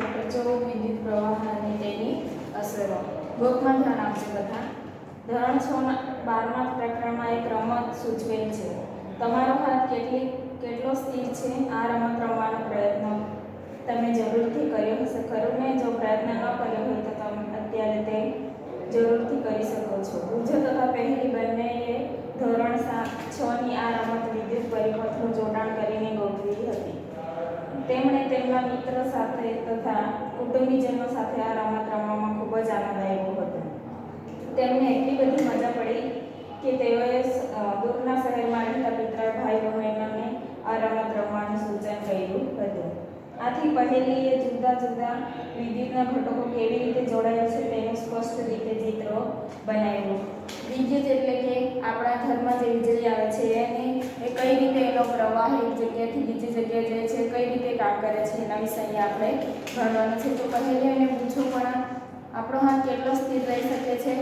Chapter 14 વિદ્યુત પ્રવાહ અને તેની અસરો. બુકમાં ધ્યાન આપજો બધા. ધોરણ 6 12મા પ્રકરણમાં એક રમત સૂચવેલ છે. તમારો હાથ કેટલો સ્થિર છે આ રમત રમવાનો પ્રયત્ન તમે જરૂરથી કર્યો હશે ખરું ને? જો પ્રયત્ન ન કર્યો હોય તો તમે અત્યારે તે જરૂરથી કરી શકો છો. ગુજો તથા પહેલી બંનેએ ધોરણ 6 ની આ રમત વિદ્યુત પરિપથનું જોડાણ કરીને ગોઠવી હતી. તેમણે તેમના મિત્ર સાથે તથા કુટુંબીજનો સાથે આ રમત રમવામાં ખૂબ જ આનંદ આવ્યો હતો. તેમને એટલી બધી મજા પડી કે તેઓએ દૂરના શહેરમાં રહેતા પિતરાઈ ભાઈ બહેનોને આ રમત રમવાનું સૂચન કર્યું હતું. આથી પહેલીએ જુદા જુદા વિદ્યુતના ઘટકો કેવી રીતે જોડાય છે તેનું સ્પષ્ટ રીતે ચિત્રો બનાવ્યું. વિદ્યુત એટલે કે આપણા ઘરમાં જે વીજળી આવે છે એને એ કઈ રીતે એનો પ્રવાહ એક જગ્યાએથી બીજી જગ્યાએ જાય છે, કઈ રીતે કામ કરે છે એના વિશે આપણે ભણવાનું છે. તો પહેલી એને પૂછવું પણ આપણો હાથ કેટલો સ્થિર રહી શકે છે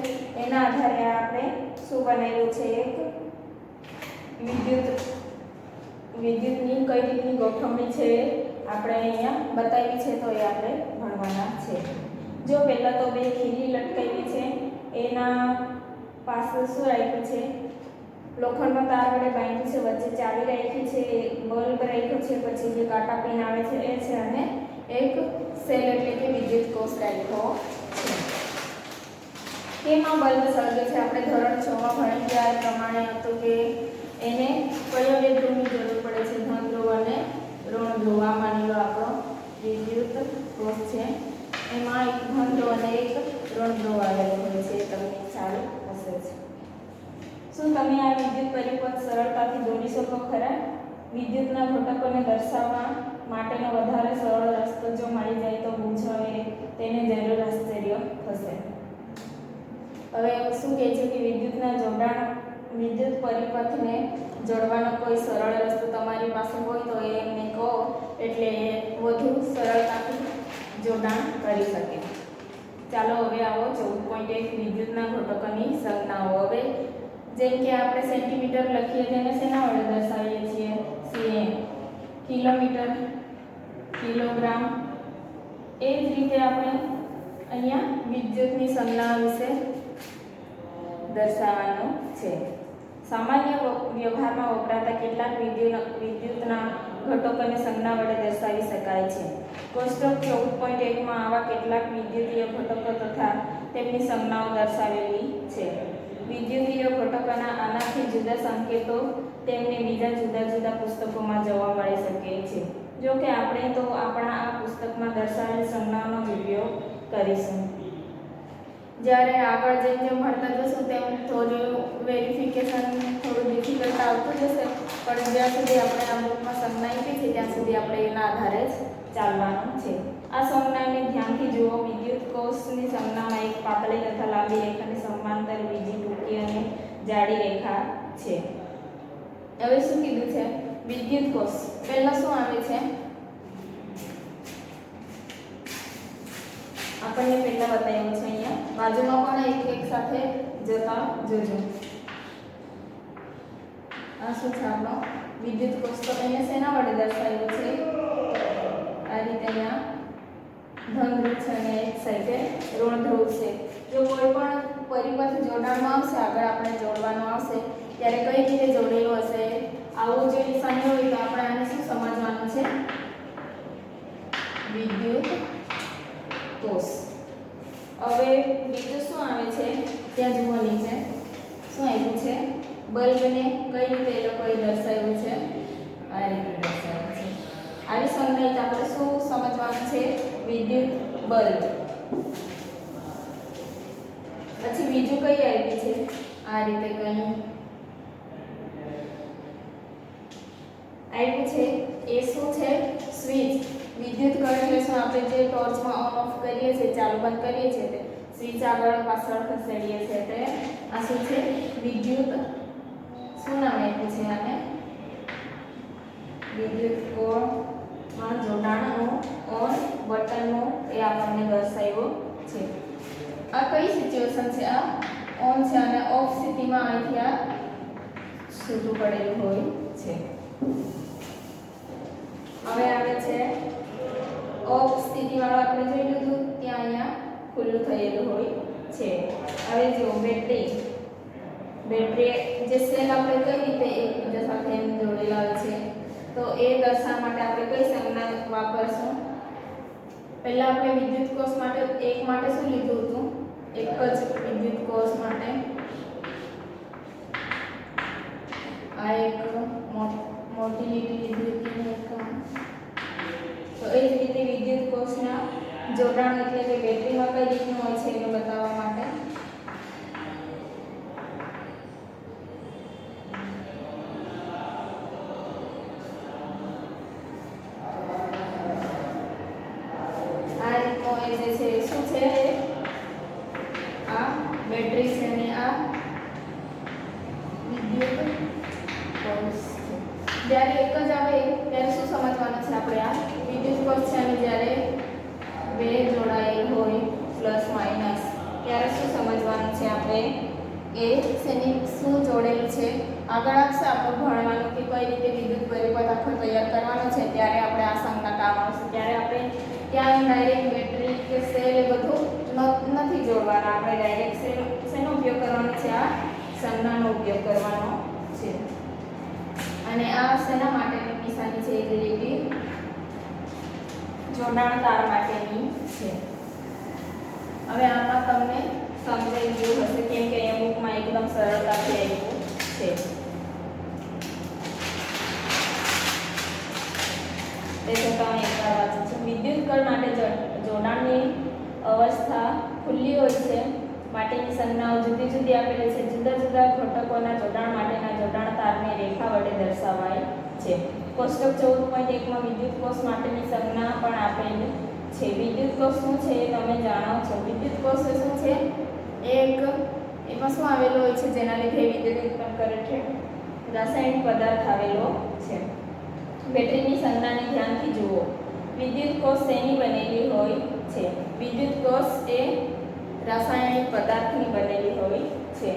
એના આધારે આપણે શું બનાવ્યું છે, એક વિદ્યુતની કઈ રીતની ગોઠવણી છે આપણે અહીંયા બતાવી છે, તો એ આપણે ભણવાના છે. જો પહેલાં તો બે ખીલી લટકાવી છે, એના પાસે શું રાખ્યું છે, લોખંડનો તાર વડે બાંધ્યું છે, વચ્ચે ચાવી રાખી છે, બલ્બ રાખ્યો છે, પછી જે કાંટા પિન આવે છે એ છે, અને એક સેલ એટલે કે વિદ્યુત કોષ રાખ્યો છે. તેમાં બલ્બ સળગે છે. આપણે ધોરણ 6માં ભણી ગયા પ્રમાણે હતું કે એને કયા બે ધ્રુવની જરૂર પડે છે, ધન ધ્રુવ અને ઋણ ધ્રુવ. આ માની લો આપણો વિદ્યુત કોષ છે, એમાં એક ધન ધ્રુવ અને એક ઋણ ધ્રુવ આવેલો હોય છે. તમને ખ્યાલ હશે જ. શું તમે આ વિદ્યુત પરિપથ સરળતાથી દોરી શકો ખરા? વિદ્યુતના ઘટકોને દર્શાવવા માટેનો વધારે સરળ રસ્તો જો મળી જાય તો બુઝાવે તેને જરૂર આશ્ચર્ય થશે. હવે શું કહે છે કે વિદ્યુત પરિપથને જોડવાનો કોઈ સરળ રસ્તો તમારી પાસે હોય તો એમને કહો, એટલે વધુ સરળતાથી જોડાણ કરી શકે. ચાલો હવે આવો 14.1 વિદ્યુતના ઘટકોની સંજ્ઞાઓ. હવે જેમ કે આપણે સેન્ટીમીટર લખીએ તેને શેના વડે દર્શાવીએ છીએ? cm. Kilometre, kilogram. એ જ રીતે આપણે અહીંયા વિદ્યુતની સંજ્ઞા વિશે દર્શાવવાનું છે. સામાન્ય વ્યવહારમાં વપરાતા કેટલાક વિદ્યુતના ઘટકોને સંજ્ઞા વડે દર્શાવી શકાય છે. કોષ્ટક 14.1માં આવા કેટલાક વિદ્યુતીય ઘટકો તથા તેમની સંજ્ઞાઓ દર્શાવેલી છે. વિદ્યુતીય ઘટકોના આનાથી જુદા સંકેતો તેમને બીજા જુદા જુદા પુસ્તકોમાં જોવા મળી શકે છે. જો કે આપણે તો આપણા આ પુસ્તકમાં દર્શાવેલ સંજ્ઞાઓનો ઉપયોગ કરીશું. જ્યારે આગળ જેમ જેમ ભણતા જશું તેમ થોડું વેરિફિકેશન થોડું ડિફિકલ્ટ આવતું જશે, પણ જ્યાં સુધી આપણે આ બુકમાં સંજ્ઞા આપી છે ત્યાં સુધી આપણે એના આધારે જ ચાલવાનું છે. આ સંજ્ઞાને ધ્યાનથી જુઓ. વિદ્યુત કોષની સંજ્ઞામાં એક પાતળી તથા લાંબી રેખાની સમાંતર, બીજી ટૂંકી અને જાડી રેખા છે. હવે શું કીધું છે? વિદ્યુત કોષ પહેલા શું આવે છે આપણને પહેલા બતાવ્યું છે. અહીંયા બાજુમાં પણ એક સાથે જતા જોજો. આ શું છે આપણો વિદ્યુત કોષ? તો એને શેના વડે દર્શાવ્યું છે? આ રીતે અહીંયા ધન ધ્રુવ છે અને એક સાઈડે ઋણ ધ્રુવ છે. જો કોઈ પણ પરિપથ જોડાણમાં આવશે, આગળ આપણે જોડવાનું આવશે ત્યારે કઈ રીતે જોડેલું હશે, આવું જો નિશાની હોય તો આપણે આને શું સમજવાનું છે? વિદ્યુત કોષ. હવે બીજું શું આવે છે ત્યાં જુઓ નીચે શું આપ્યું છે? બલ્બને કઈ રીતે એ લોકોએ દર્શાવ્યું છે? આ રીતે દર્શાવ્યું છે. આવી સંજ્ઞા આપણે શું સમજવાનું છે? વિદ્યુત બલ્બ. પછી બીજું કઈ આપી છે? આ રીતે કઈ આપ્યું છે. એ શું છે? સ્વિચ. વિદ્યુત કરંટ એટલે શું? આપણે જે ટોર્ચમાં ઓન ઓફ કરીએ છીએ, ચાલુ બંધ કરીએ છીએ, તે સ્વિચ આગળ પાછળ ખસેડીએ છીએ. એટલે આ શું છે? વિદ્યુત. શું નામ આપ્યું છે આને? વિદ્યુત કોષમાં જોડાણનું ઓન બટનનું એ આપણને દર્શાવ્યું છે. આ કઈ સિચ્યુએશન છે? આ ઓન છે અને ઓફ સ્થિતિમાં અહીંથી આ છૂટું પડેલું હોય છે. હવે આવે છે ઓફ સ્થિતિ વાળું આપણે જોઈ લીધું, ત્યાં અહીંયા ખુલ્લું થયેલું હોય છે. હવે જો બેટરી જે સેલ આપણે કઈ રીતે એકબીજા સાથે જોડેલા હોય છે, તો એ દર્શાવવા માટે આપણે કઈ સંજ્ઞા વાપરશું? પહેલા આપણે વિદ્યુત કોષ માટે એક માટે શું લીધું હતું? એક જ વિદ્યુત કોષ માટે આ એક મોટી લીટી લીધી હતી એક. તો એ જ રીતે વિદ્યુત કોષના જોડાણ એટલે કે બેટરીમાં કઈ રીતનું હોય છે એ બતાવવા માટે આ રીતનો એ જે છે શું છે, આ બેટરી છે અને આ વિદ્યુત કોષ છે. જ્યારે એક જ આવે ત્યારે શું સમજવાનું છે આપણે? આ વિદ્યુત કોષ છે અને જ્યારે બે જોડાયેલ હોય પ્લસ માઇનસ ત્યારે શું સમજવાનું છે આપણે? એ શેની શું જોડેલું છે? આગળ આવશે આપણે ભણવાનું કે કઈ રીતે વિદ્યુત પરિપથ આખો તૈયાર કરવાનો છે, ત્યારે આપણે આ સંજ્ઞા કામ આવશે. ત્યારે આપણે ત્યાં ડાયરેક્ટ બેટરી કે સેલ એ બધું નથી જોડવાના. આપણે ડાયરેક્ટ શેનો ઉપયોગ કરવાનો છે? આ સંજ્ઞાનો ઉપયોગ કરવાનો છે. અને આ શેના માટેની નિશાની છે? એ લીટી જોડાણ તાર માટેની છે. હવે આમાં તમને સમજાઈ ગયું હશે, કેમ કે અહીંયા બુકમાં એકદમ સરળતાથી આવ્યું છે. તે છતાં એકવાર વાંચું છું. વિદ્યુત કળ માટે જોડાણની અવસ્થા ખુલ્લી હોય છે માટેની સંજ્ઞાઓ જુદી જુદી આપેલી છે. જુદા જુદા ઘટકોના જોડાણ માટેના જોડાણ તારને રેખા વડે દર્શાવાય છે. કોષ્ટક 14.1 માં વિદ્યુત કોષ માટેની સંજ્ઞા પણ આપેલી છે. વિદ્યુત કોષ શું છે એ તમે જાણો છો. વિદ્યુત કોષ શું છે? એમાં શું આવેલું હોય છે જેના લીધે વિદ્યુત ઉત્પન્ન કરે છે? રાસાયણિક પદાર્થ આવેલો છે. બેટરીની સંજ્ઞાને ધ્યાનથી જુઓ. વિદ્યુત કોષ શેની બનેલી હોય છે? વિદ્યુત કોષ એ રાસાયણિક પદાર્થની બનેલી હોય છે.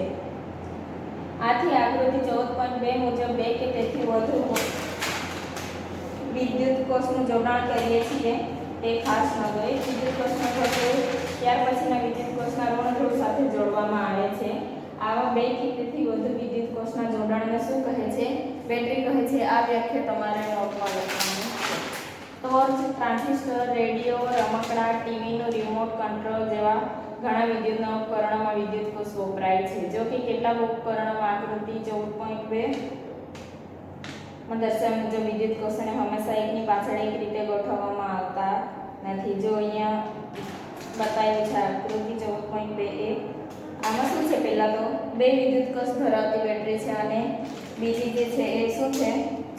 આથી આકૃતિ 14.2 મુજબ બે કે તેથી વધુ વિદ્યુત કોષનું જોડાણ કરીએ છીએ તે ખાસ નોંધો. એક વિદ્યુત કોષનો ઘટકો ત્યાર પછીના વિદ્યુત કોષના ઋણ ધ્રુવ સાથે જોડવામાં આવે છે. આવા બે કે તેથી વધુ વિદ્યુત કોષના જોડાણને શું કહે છે? બેટરી કહે છે. આ વ્યાખ્યા તમારે નોટમાં લખવાની છે. ટોર્ચ, ટ્રાન્ઝિસ્ટર, રેડિયો, રમકડા, ટીવીનું રિમોટ કંટ્રોલ જેવા ઘણા વિદ્યુતના ઉપકરણોમાં વિદ્યુત કોષ વપરાય છે. જો કે કેટલાક ઉપકરણોમાં આકૃતિ 14.2 દર્શાવ્યા મુજબ વિદ્યુત કોષોને હંમેશા એકની પાછળ એક રીતે ગોઠવવામાં આવતા નથી. જો અહીંયા બતાવ્યું છે આકૃતિ 14.2 આમાં શું છે? પહેલા તો બે વિદ્યુત કોષ ધરાવતી બેટરી છે અને બીજી જે છે એ શું છે?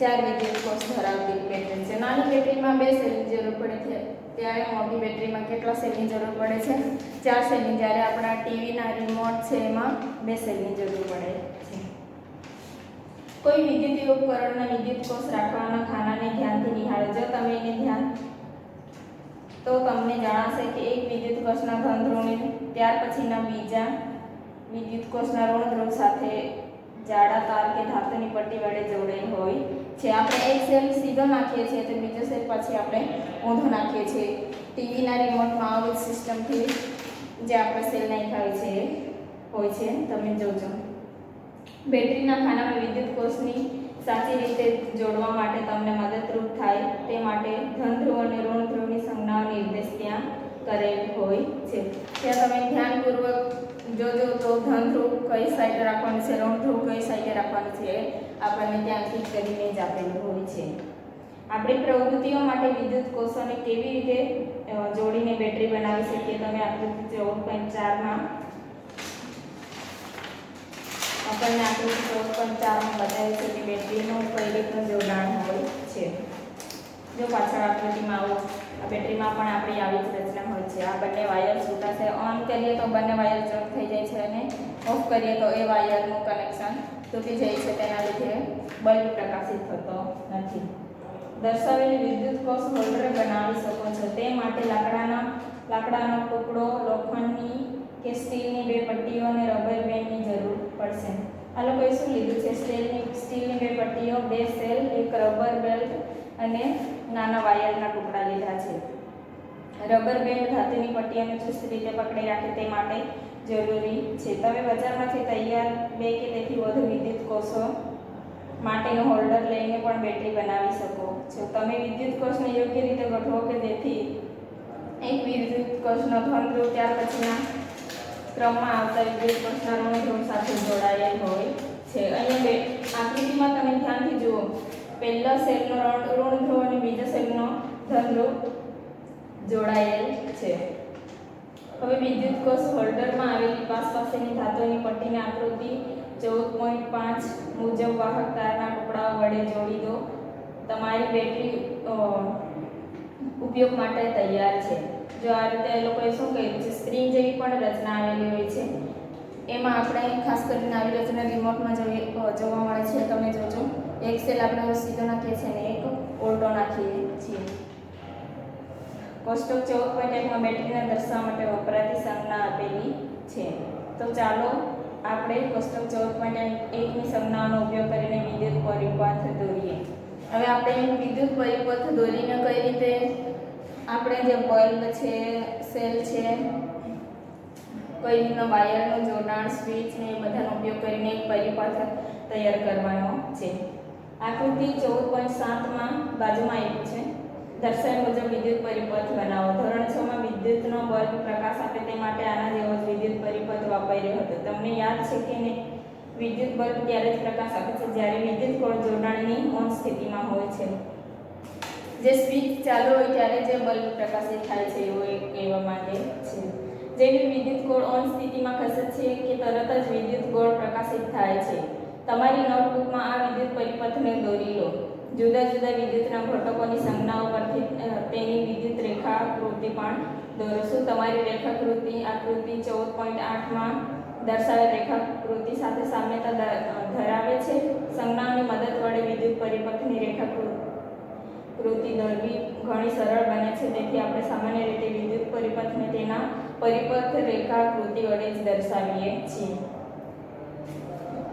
4 વિદ્યુત કોષ ધરાવતી બેટરી છે. નાની બેટરીમાં 2 સેલની જરૂર પડે છે, ત્યારે મોટી બેટરીમાં કેટલા સેલની જરૂર પડે છે? 4 સેલની. જ્યારે આપણા ટીવીના રિમોટ છે એમાં 2 સેલની જરૂર પડે છે. કોઈ વિદ્યુતીય ઉપકરણના વિદ્યુત કોષ રાખવાના ખાનાને ધ્યાનથી નિહાળો. જો તમે એને ધ્યાન તો તમને જણાશે કે એક વિદ્યુત કોષના ધન ધ્રુવને ત્યાર પછીના બીજા વિદ્યુત કોષના ઋણ ધ્રુવ સાથે જાડા તાર કે ધાતુની પટ્ટી વડે જોડેલ હોય છે. આપણે એક સેલ સીધો નાખીએ છીએ તો બીજો સેલ પછી આપણે ઊંધો નાખીએ છીએ. ટીવીના રિમોટમાં આવી સિસ્ટમથી જે આપણે સેલ નાખ્યા હોય છે તમે જોજો. બેટરીના ખાનામાં વિદ્યુત કોષની સાચી રીતે જોડવા માટે તમને મદદરૂપ થાય તે માટે ધન ધ્રુવ અને ઋણ ધ્રુવની સંજ્ઞાઓ નિર્દેશ ત્યાં કરેલ હોય છે. ત્યાં તમે ધ્યાનપૂર્વક જોજો તો ધન ધ્રુવ કઈ સાઈડ રાખવાનું છે, ઋણ ધ્રુવ કઈ સાઈડે રાખવાનું છે આપણને ત્યાં ઠીક કરીને જ આપેલું હોય છે. આપણી પ્રવૃત્તિઓ માટે વિદ્યુત કોષોને કેવી રીતે જોડીને બેટરી બનાવી શકીએ તમે આકૃતિ 14.4 આપણને આકૃતિ 14.4 બતાવ્યું છે કે બેટરીનું કઈ રીતનું જોડાણ હોય છે. જો પાછળ આકૃતિમાં આવો આ બેટરીમાં પણ આપણી આવી જ રચના હોય છે. આ બંને વાયર છૂટા છે. ઓન કરીએ તો બંને વાયર ચોક થઈ જાય છે અને ઓફ કરીએ તો એ વાયરનું કનેક્શન તૂટી જાય છે. તેના લીધે બલ્બ પ્રકાશિત થતો નથી. દર્શાવેલી વિદ્યુત કોષ હોલ્ડર બનાવી શકો છો. તે માટે લાકડાનો ટુકડો, લોખંડની કે સ્ટીલની 2 પટ્ટીઓ અને રબર બેન્ડની જરૂર પડશે. આ લોકોએ શું લીધું છે? સ્ટીલની 2 પટ્ટીઓ, 2 સેલ, એક રબર બેલ્ટ અને નાના વાયરના ટુકડા લીધા છે. રબર બેન્ડ ધાતુની પટ્ટીઓને ચુસ્ત રીતે પકડી રાખે તે માટે જરૂરી છે. તમે બજારમાંથી તૈયાર 2 કે તેથી વધુ વિદ્યુત કોષો માટેનો હોલ્ડર લઈને પણ બેટરી બનાવી શકો છો. તમે વિદ્યુત કોષને યોગ્ય રીતે ગોઠવો કે જેથી એક વિદ્યુત કોષનો ધન ધ્રુવ ત્યાર પછીના ક્રમમાં આવતા વિદ્યુત કોષના ઋણ ધ્રુવ સાથે જોડાયેલ હોય છે. અહીંયા આકૃતિમાં તમે ધ્યાનથી જુઓ, પહેલા સેલનો ઋણ ધ્રુવ અને બીજા સેલનો ધન ધ્રુવ જોડાયેલ છે. હવે વિદ્યુત કોષ હોલ્ડરમાં આવેલી પાસેની ધાતુની પટ્ટીની આકૃતિ 14.5 મુજબ વાહક તારના ટુકડાઓ વડે જોડી દો. તમારી બેટરી ઉપયોગ માટે તૈયાર છે. જો આ રીતે એ લોકોએ શું કર્યું છે, સ્પ્રિંગ જેવી પણ રચના આવેલી હોય છે. એમાં આપણે ખાસ કરીને આવી રચના રિમોટમાં જોવા મળે છે. તમે જોજો, એક સેલ આપણે સીધો નાખીએ છીએ અને એક ઉલટો નાખીએ છીએ. કોષ્ટક 14.1માં બેટરીને દર્શાવવા માટે વપરાતી સંજ્ઞા આપેલી છે. તો ચાલો આપણે કોષ્ટક 14.1ની સંજ્ઞાઓનો ઉપયોગ કરીને વિદ્યુત પરિપથ દોરીએ. હવે આપણે વિદ્યુત પરિપથ દોરીને કઈ રીતે આપણે જે બલ્બ છે, સેલ છે, કઈ રીતના વાયરનું જોડાણ, સ્વિચ ને એ બધાનો ઉપયોગ કરીને એક પરિપથ તૈયાર કરવાનો છે. આકૃતિ 14.7માં બાજુમાં આપ્યું છે. દર્શાવ્યા મુજબ વિદ્યુત પરિપથ બનાવો. ધોરણ 6માં વિદ્યુતનો બલ્બ પ્રકાશ આપે તે માટે આના જેવો જ વિદ્યુત પરિપથ વાપર્યો હતો. તમને યાદ છે કે વિદ્યુત બલ્બ ત્યારે જ પ્રકાશ આપે છે જ્યારે વિદ્યુત કોણ જોડાણની ઓન સ્થિતિમાં હોય છે. જે સ્વિચ ચાલુ હોય ત્યારે જે બલ્બ પ્રકાશિત થાય છે એવું કહેવા માંગે છે. જેવી વિદ્યુત કોણ ઓન સ્થિતિમાં ખસે છે કે તરત જ વિદ્યુત ગોળ પ્રકાશિત થાય છે. તમારી નોટબુકમાં આ વિદ્યુત પરિપથને દોરી લો. જુદા જુદા વિદ્યુતના ઘટકોની સંજ્ઞાઓ પરથી તેની વિદ્યુત રેખાકૃતિ પણ દોરો. શું તમારી રેખાકૃતિ આકૃતિ 14.8માં દર્શાવેલ રેખાકૃતિ સાથે સામ્યતા ધરાવે છે? સંજ્ઞાઓની મદદ વડે વિદ્યુત પરિપથની રેખાકૃતિ દોરવી ઘણી સરળ બને છે. તેથી આપણે સામાન્ય રીતે વિદ્યુત પરિપથને તેના પરિપથ રેખાકૃતિ વડે જ દર્શાવીએ છીએ.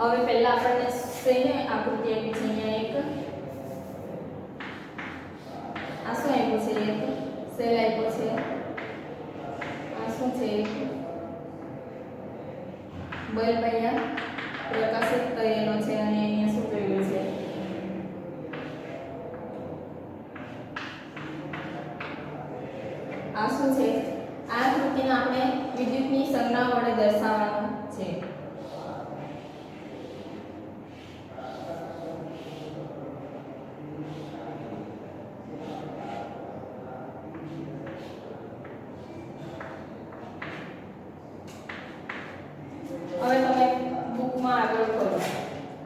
હવે પહેલા આપણને શેની આકૃતિ આપી છે? અહીંયા એક આ શું આપ્યું છે? એક સેલ આપ્યો છે. આ શું છે? એક બલ્બ અહીંયા પ્રકાશિત કરેલો છે અને અહીંયા શું જોયેલું છે? આ શું છે? આ આકૃતિને આપણે વિદ્યુતની સંજ્ઞા વડે દર્શાવવાનું છે. હવે તમે બુકમાં આગળ ખોલો.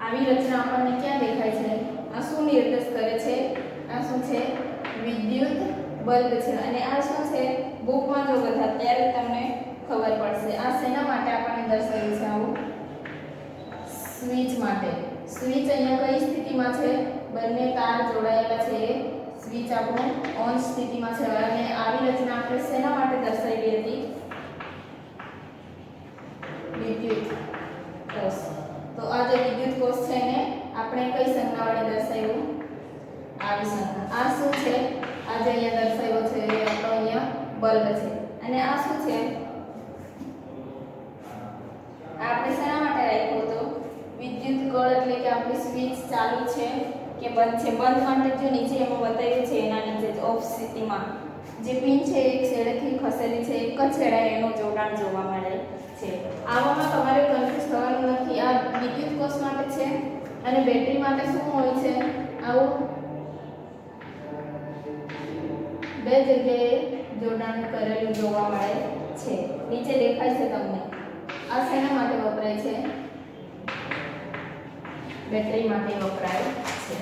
આવી રચના આપણને ક્યાં દેખાય છે? આ શું નિર્દેશ કરે છે? આ શું છે? વિદ્યુત બલ્બ છે. અને આ શું છે? બુકમાં જો બધા ત્યારે તમને ખબર પડશે. આ શેના માટે આપણને દર્શાવ્યું છે? આવું સ્વિચ માટે. સ્વિચ અહીંયા કઈ સ્થિતિમાં છે? બંને તાર જોડાયેલા છે. સ્વિચ આપણું ઓન સ્થિતિમાં છે. અને આવી રચના આપણે શેના માટે દર્શાવી હતી? વિદ્યુત કોષ. તો આ જે વિદ્યુત કોષ છે એને આપણે કઈ સંજ્ઞા વડે દર્શાવ્યું? આવી સંજ્ઞા. આ શું છે? આ જે અહીંયા દર્શાવ્યો છે એ આપણો અહીંયા બલ્બ છે. અને આ શું છે? આપણે શેના માટે રાખ્યું હતું? વિદ્યુત કળ એટલે કે આપણી સ્વિચ ચાલુ છે કે બંધ છે. બંધ માટે જો નીચે એમાં બતાવ્યું છે એના નીચે જ ઓફ સ્થિતિમાં જે પિન છે એક છેડેથી ખસેલી છે, એક જ છેડાએ એનું જોડાણ જોવા મળે છે. આવામાં તમારે કન્ફ્યુઝ થવાનું નથી. આ વિદ્યુત કોષ માટે છે અને બેટરી માટે શું હોય છે? આવું બે જગ્યાએ જોડાણ કરેલું જોવા મળે છે. નીચે દેખાય છે તમને. આ શેના માટે વપરાય છે? બેટરી માટે વપરાય છે.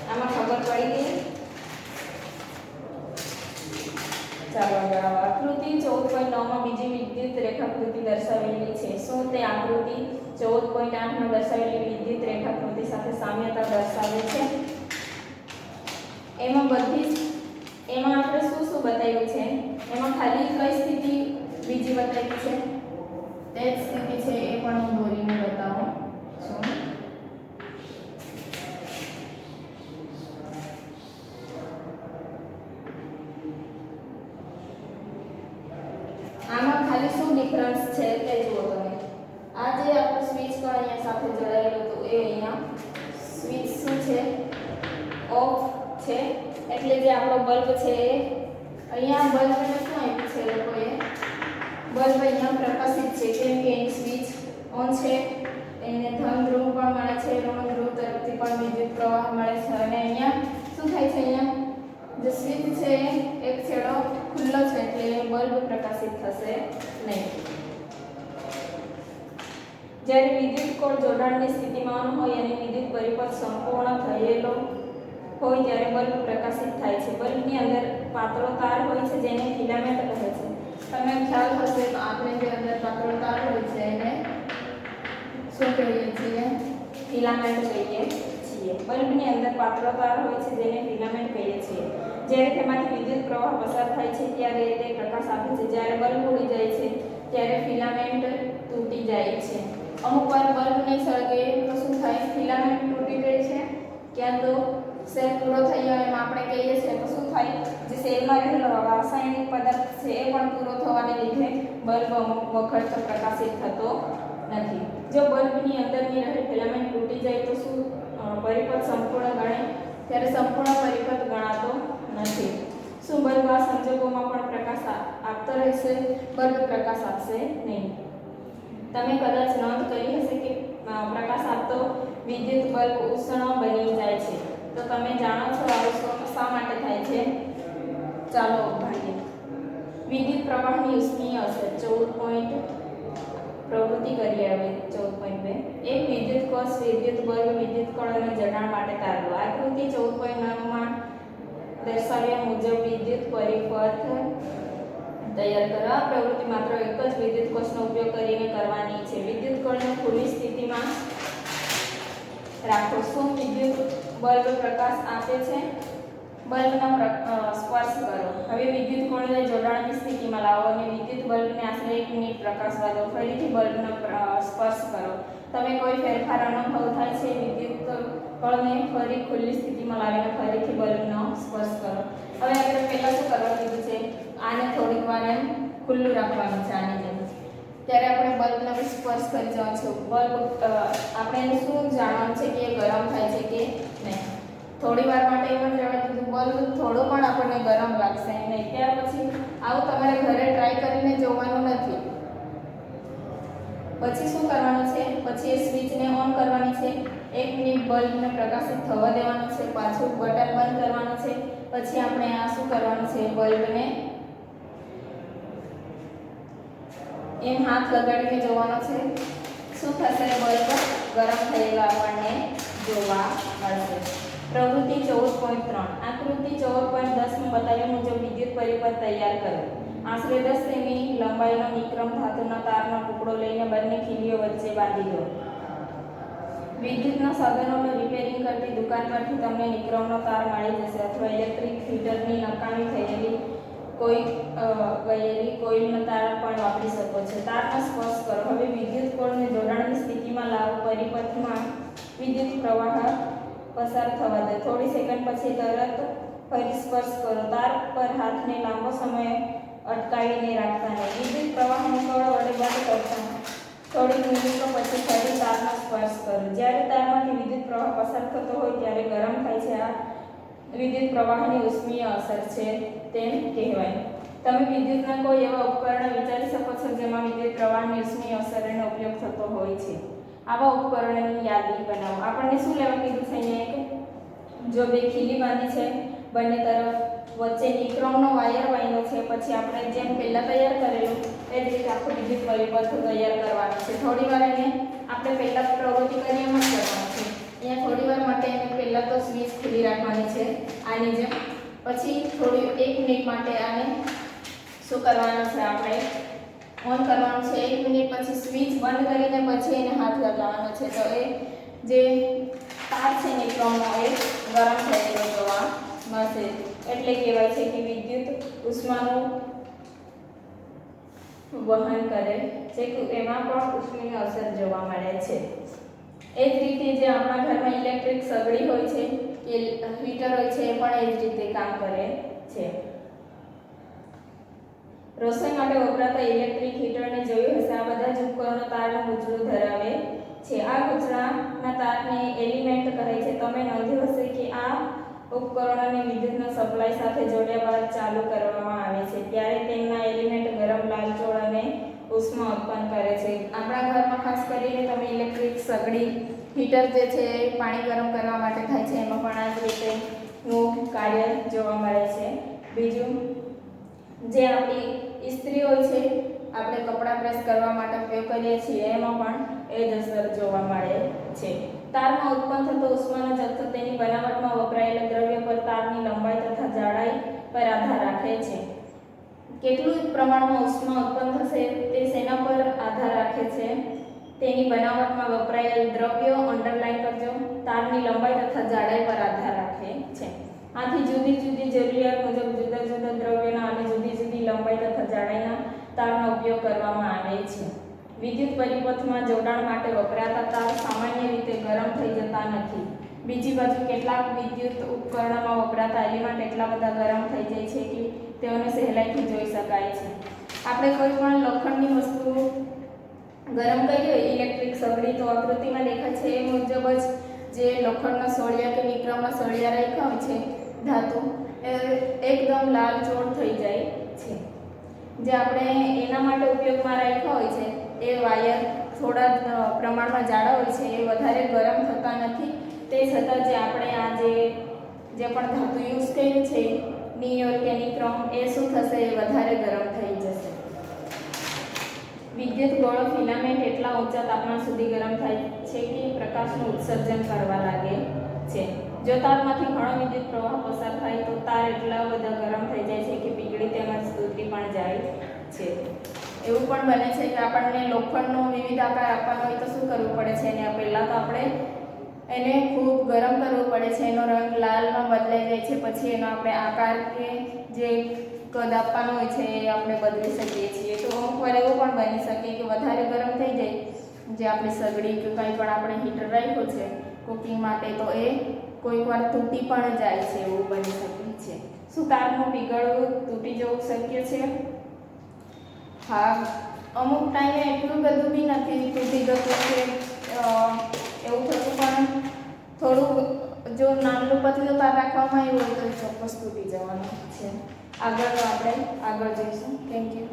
આમાં ખબર પડી ગઈ? ચાલો આગળ આકૃતિ 14.9માં બીજી વિદ્યુત રેખાકૃતિ દર્શાવેલી છે. શું તે આકૃતિ 14.8માં દર્શાવેલી વિદ્યુત રેખાકૃતિ સાથે સામ્યતા દર્શાવે છે? એમાં આપણે શું શું બતાવ્યું છે? એમાં ખાલી કઈ સ્થિતિ બીજી બતાવી છે? તે જ સ્થિતિ છે એ પણ હું દોરીને બતાવું છું. ડિફરન્સ છે તે જુઓ તમે. આ જે આપણું સ્વિચ પણ અહીંયા સાથે જોડાયેલું હતું એ અહીંયા સ્વિચ શું છે ઓફ છે, એટલે જે આપણો બલ્બ છે એ અહીંયા બલ્બને શું આપ્યું છે લોકોએ, બલ્બ અહીંયા પ્રકાશિત છે કેમ કે એની સ્વિચ ઓન છે, એને ધન ધ્રુવ પણ મળે છે, ઋણ ધ્રુવ તરફથી પણ વિદ્યુત પ્રવાહ મળે છે અને અહીંયા શું થાય છે, અહીંયા જે સ્વિચ છે એક છેડો ખુલ્લો છે એટલે બલ્બ પ્રકાશિત થશે નહીં. જ્યારે વિદ્યુત કોર જોડાણની સ્થિતિમાં હોય અને વિદ્યુત પરિપથ સંપૂર્ણ થયેલો હોય ત્યારે બલ્બ પ્રકાશિત થાય છે. બલ્બની અંદર પાતળો તાર હોય છે જેને ફિલામેન્ટ કહે છે. તમને ખ્યાલ હશે તો આપણે જે અંદર પાતળો તાર હોય છે એને શું કહીએ છીએ, ફિલામેન્ટ કહીએ છીએ. બલ્બની અંદર પાતળો તાર હોય છે જેને ફિલામેન્ટ કહીએ છીએ. જ્યારે તેમાંથી વિદ્યુત પ્રવાહ પસાર થાય છે ત્યારે તે પ્રકાશ આપે છે. જ્યારે બલ્બ ઉડી જાય છે ત્યારે ફિલામેન્ટ તૂટી જાય છે. અમુક વાર બલ્બ નહીં સળગે તો શું થાય, ફિલામેન્ટ તૂટી જાય છે, ક્યાં તો સેલ પૂરો થઈ ગયો એમ આપણે કહીએ છીએ તો શું થાય, જે સેલમાં રહેલો રાસાયણિક પદાર્થ છે એ પણ પૂરો થવાને લીધે બલ્બ અમુક વખત પ્રકાશિત થતો નથી. જો બલ્બની અંદરની રહેલ ફિલામેન્ટ તૂટી જાય તો શું પરિપથ સંપૂર્ણ ગણે, ત્યારે સંપૂર્ણ પરિપથ ગણાતો નથી. શું બલ્બ આ સંજોગોમાં પણ પ્રકાશ આપતો રહેશે, બલ્બ પ્રકાશ આપશે નહીં. તમે કદાચ નોંધ કરી હશે કે પ્રકાશ આપતો વિદ્યુત બલ્બ ઉષ્ણ બની જાય છે. તો તમે જાણો છો આ શા માટે થાય છે, ચાલો ભાઈએ. વિદ્યુત પ્રવાહની ઉષ્મીય અસર 14 પ્રવૃત્તિ કરીએ હવે 14.2. એક વિદ્યુત કોષ વિદ્યુત બલ્બ વિદ્યુત કણોના જોડાણ માટે તારવો. આકૃતિ 14.9 માં દર્શાવ્યા મુજબ વિદ્યુત પરિપથ તૈયાર કરો. આ પ્રવૃત્તિ માત્ર એક જ વિદ્યુત કોષનો ઉપયોગ કરીને કરવાની છે. વિદ્યુત કણને ખુલ્લી સ્થિતિમાં રાખો. શું વિદ્યુત બલ્બ પ્રકાશ આપે છે, બલ્બનો સ્પર્શ કરો. હવે વિદ્યુત કોણને જોડાણની સ્થિતિમાં લાવો અને વિદ્યુત બલ્બને આશરે 1 મિનિટ પ્રકાશવા દો. ફરીથી બલ્બનો સ્પર્શ કરો. તમે કોઈ ફેરફાર અનુભવ થાય છે, વિદ્યુત કણને ફરી ખુલ્લી સ્થિતિમાં લાવીને ફરીથી બલ્બનો સ્પર્શ કરો. હવે આપણે પહેલા શું કરવા કીધું છે, આને થોડીક વાર એમ ખુલ્લું રાખવાનું છે આની જેમ. ત્યારે આપણે બલ્બનો સ્પર્શ કરી જવાનું છે. બલ્બ આપણે એને શું જાણવાનું છે કે એ ગરમ થાય છે કે નહીં. થોડી વાર માટે એમ જ રહેવા દીધું, બલ્બ થોડો પણ આપણને ગરમ લાગશે નહીં. ત્યાર પછી આવું તમારે ઘરે ટ્રાય કરીને જોવાનું નથી. પછી શું કરવાનું છે, પછી એ સ્વિચને ઓન કરવાની છે. 1 મિનિટ બલ્બને પ્રકાશિત થવા દેવાનું છે. પાછું બટન બંધ કરવાનું છે. પછી આપણે આ શું કરવાનું છે, બલ્બને એમ હાથ લગાડીને જોવાનો છે. શું થશે, બલ્બ ગરમ થયેલો આપણને જોવા મળશે. પ્રવૃત્તિ 14.3. આકૃતિ 14.10 માં બતાવ્યા મુજબ વિદ્યુત પરિપથ તૈયાર કરો. આશરે 10 સેમી લંબાઈનો નિક્રમ ધાતુના તારનો ટુકડો લઈને બંને ખીલીઓ વચ્ચે બાંધી દો. વિદ્યુતના સાધનોનું રિપેરિંગ કરતી દુકાનમાંથી તમને નિક્રમનો તાર મળી જશે અથવા ઇલેક્ટ્રિક હીટરની નકામી થયેલી ગયેલી કોઇલનો તાર પણ વાપરી શકો છો. તારનો સ્પર્શ કરો. હવે વિદ્યુત કોરને જોડાણની સ્થિતિમાં લાવો. પરિપથમાં વિદ્યુત પ્રવાહ પસાર થવા દો. થોડી સેકન્ડ પછી તરત ફરી સ્પર્શ કરો. તાર પર હાથને લાંબો સમય અટકાવીને રાખતા નહીં. વિદ્યુત પ્રવાહને કળ વડે બંધ કરતા થોડી મિનિટો પછી ફરી તારનો સ્પર્શ કરો. જ્યારે તારમાંથી વિદ્યુત પ્રવાહ પસાર થતો હોય ત્યારે ગરમ થાય છે. આ વિદ્યુત પ્રવાહની ઉષ્મીય અસર છે તેમ કહેવાય. તમે વિદ્યુતના કોઈ એવા ઉપકરણ વિચારી શકો છો જેમાં વિદ્યુત પ્રવાહની ઉષ્મીય અસરનો ઉપયોગ થતો હોય છે. આવા ઉપકરણોની યાદી બનાવો. આપણને શું લેવા કીધું છે, અહીંયા એક જો બે ખીલી બાંધી છે, બંને તરફ વચ્ચે નિક્રમનો વાયર બાંધ્યો છે. પછી આપણે જેમ પહેલા તૈયાર કરેલું એ જ રીતે આખું વિદ્યુત પરિપથ તૈયાર કરવાનું છે. થોડી વાર એને આપણે પહેલા પ્રવૃત્તિ કરી એમ જ કરવાનું છે. અહીંયા થોડી વાર માટે એને પહેલા તો સ્વિચ ખુલ્લી રાખવાની છે આની જેમ. પછી થોડી 1 મિનિટ માટે આને શું કરવાનું છે, આપણે ઓન કરવાનું છે. 1 મિનિટ પછી સ્વિચ બંધ કરીને પછી એને હાથ લગાવવાનો છે. તો એ જે તાર છે નિક્રમનો એ ગરમ થયેલો જોવા મળશે. એટલે કહેવાય છે કે વિદ્યુત ઉષ્માનું વહન કરે છે કે એમાં પણ ઉષ્મીય અસર જોવા મળે છે. એ જ રીતે જે આપણા ઘરમાં ઇલેક્ટ્રિક સગડી હોય છે કે હીટર હોય છે એ પણ એ જ રીતે કામ કરે છે. રસોઈ માટે વપરાતા ઇલેક્ટ્રિક હીટરને જોયું હશે. આ બધા જ ઉપકરણો તારનું ગૂંચળું ધરાવે છે. આ ગૂંચળાના તારને એલિમેન્ટ કહે છે. તમે નોંધ્યું હશે કે આ ઉપકરણોને વિદ્યુતના સપ્લાય સાથે જોડ્યા બાદ ચાલુ કરવામાં આવે છે ત્યારે તેમના એલિમેન્ટ ગરમ લાલચોળ અને ઉષ્મા ઉત્પન્ન કરે છે. આપણા ઘરમાં ખાસ કરીને તમે ઇલેક્ટ્રિક સગડી હીટર જે છે એ પાણી ગરમ કરવા માટે થાય છે, એમાં પણ આ જ રીતેનું કાર્ય જોવા મળે છે. બીજું, જે આપણી ઇસ્ત્રી હોય છે, આપણે કપડાં પ્રેસ કરવા માટે ઉપયોગ કરીએ છીએ, એમાં પણ એ જ અસર જોવા મળે છે. તારમાં ઉત્પન્ન થતો ઉષ્માનો જથ્થો તેની બનાવટમાં વપરાયેલા દ્રવ્ય પર તારની લંબાઈ તથા જાડાઈ પર આધાર રાખે છે. કેટલું પ્રમાણમાં ઉષ્મા ઉત્પન્ન થશે તે શેના પર આધાર રાખે છે? તેની બનાવટમાં વપરાયેલ દ્રવ્યો, અંડરલાઈન કરજો, તારની લંબાઈ તથા જાડાઈ પર આધાર રાખે છે. આથી જુદી જુદી જરૂરિયાત મુજબ જુદા જુદા દ્રવ્યોના અને જુદી જુદી લંબાઈ તથા જાડાઈના તારનો ઉપયોગ કરવામાં આવે છે. વિદ્યુત પરિપથમાં જોડાણ માટે વપરાતા તાર સામાન્ય રીતે ગરમ થઈ જતા નથી. બીજી બાજુ કેટલાક વિદ્યુત ઉપકરણોમાં વપરાતા એલિમેન્ટ એટલા બધા ગરમ થઈ જાય છે કે તેઓને સહેલાઈથી જોઈ શકાય છે. આપણે કોઈ પણ લોખંડની વસ્તુ ગરમ કરી હોય, ઇલેક્ટ્રિક સગડી, તો આકૃતિમાં દેખાય છે એ મુજબ જ જે લોખંડના સળિયા કે વિક્રમના સળિયા રાખ્યા હોય છે ધાતુ, એ એકદમ લાલચોળ થઈ જાય છે. જે આપણે એના માટે ઉપયોગમાં રાખ્યા હોય છે એ વાયર થોડા પ્રમાણમાં જાડા હોય છે, એ વધારે ગરમ થતા નથી. તે છતાં જે આપણે આ જે પણ ધાતુ યુઝ કર્યું છે, નિયોલ કે નિક્રોમ, એ શું થશે? એ વધારે ગરમ થઈ જશે. વિદ્યુત ગોળો ફિલામેન્ટ એટલા ઊંચા તાપમાન સુધી ગરમ થાય છે કે પ્રકાશનું ઉત્સર્જન કરવા લાગે છે. જો તારમાંથી ઘણો વિદ્યુત પ્રવાહ પસાર થાય તો તાર એટલા બધા ગરમ થઈ જાય છે કે પીગળી તેમજ તૂટી પણ જાય છે. એવું પણ બને છે કે આપણને લોખંડનો વિવિધ આકાર આપવાનો હોય તો શું કરવું પડે છે? એને પહેલાં તો આપણે એને ખૂબ ગરમ કરવું પડે છે, એનો રંગ લાલમાં બદલાઈ જાય છે, પછી એનો આપણે આકાર કે જે કદ આપવાનો હોય છે એ આપણે બદલી શકીએ છીએ. તો અમુક વાર એવું પણ બની શકે કે વધારે ગરમ થઈ જાય, જે આપણી સગડી કે કંઈ પણ આપણે હીટર રાખ્યું છે કુકિંગ માટે, તો એ કોઈક વાર તૂટી પણ જાય છે, એવું બની શકે છે. શું તારનું પીગળવું, તૂટી જવું શક્ય છે? હા, અમુક ટાઈમે એટલું બધું બી નથી તૂટી જતું કે એવું થતું, પણ થોડું જો નાનું પતલું તાર રાખવામાં આવ્યું હોય તો ચોક્કસ તૂટી જવાનું છે. આગળ આપણે આગળ જઈશું. Thank you.